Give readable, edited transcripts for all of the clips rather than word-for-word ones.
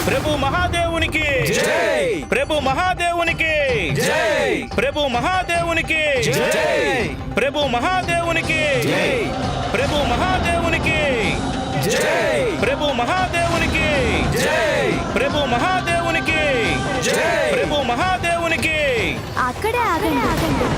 ప్రభు మహాదేవునికి జై! ప్రభు మహాదేవునికి జై! ప్రభు మహాదేవునికి జై! ప్రభు మహాదేవునికి జై! ప్రభు మహాదేవునికి జై! ప్రభు మహాదేవునికి జై! ప్రభు మహాదేవునికి జై! ప్రభు మహాదేవునికి అక్కడే ఆగండి ఆగండి.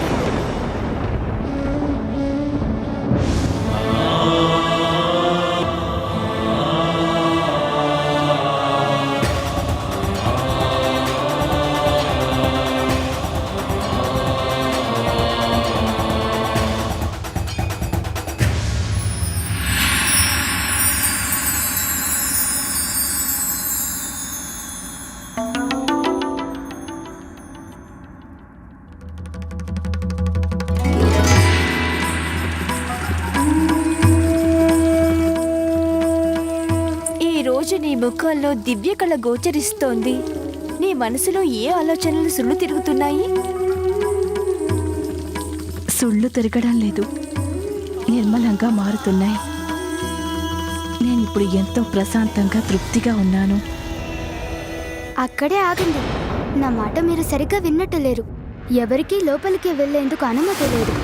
ఈ రోజు నీ ముఖంలో దివ్య కళ గోచరిస్తోంది. నీ మనసులో ఏ ఆలోచనలు సుళ్ళు తిరుగుతున్నాయి? సుళ్ళు తిరగడం లేదు, నిర్మలంగా మారుతున్నాయి. నేనిప్పుడు ఎంతో ప్రశాంతంగా తృప్తిగా ఉన్నాను. అక్కడే ఆగండి. నా మాట మీరు సరిగ్గా విన్నట్టు లేరు. ఎవరికీ లోపలికి వెళ్లేందుకు అనుమతి లేదు.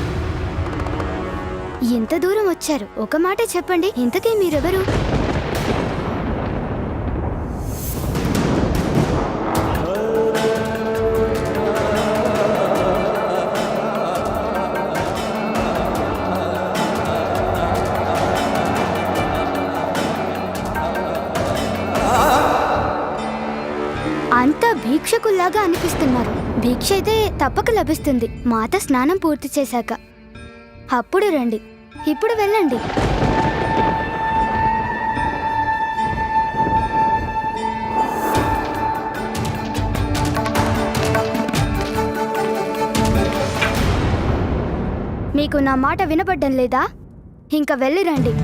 ఇంత దూరం వచ్చారు, ఒక మాట చెప్పండి, ఇంతకీ మీరెవరు? అంతా భిక్షకుల్లాగా అనిపిస్తున్నారు. భిక్ష అయితే తప్పక లభిస్తుంది, మాత స్నానం పూర్తి చేశాక. అప్పుడు రండి, ఇప్పుడు వెళ్ళండి. మీకు నా మాట వినపడ్డం లేదా? ఇంకా వెళ్ళిరండి.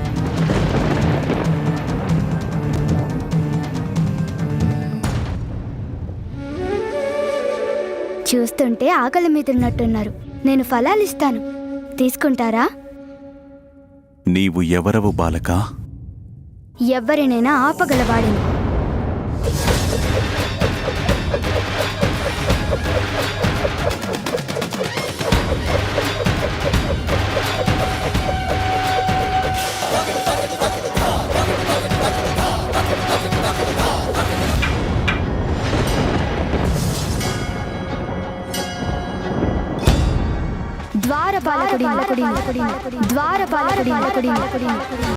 చూస్తుంటే ఆకలి మీద ఉన్నట్టున్నారు. నేను ఫలాలు ఇస్తాను, తీసుకుంటారా? నీవు ఎవరవు బాలక? ఎవరినైనా ఆపగలవాడిని. ద్వారపాలకుడి ద్వారపాలకుడి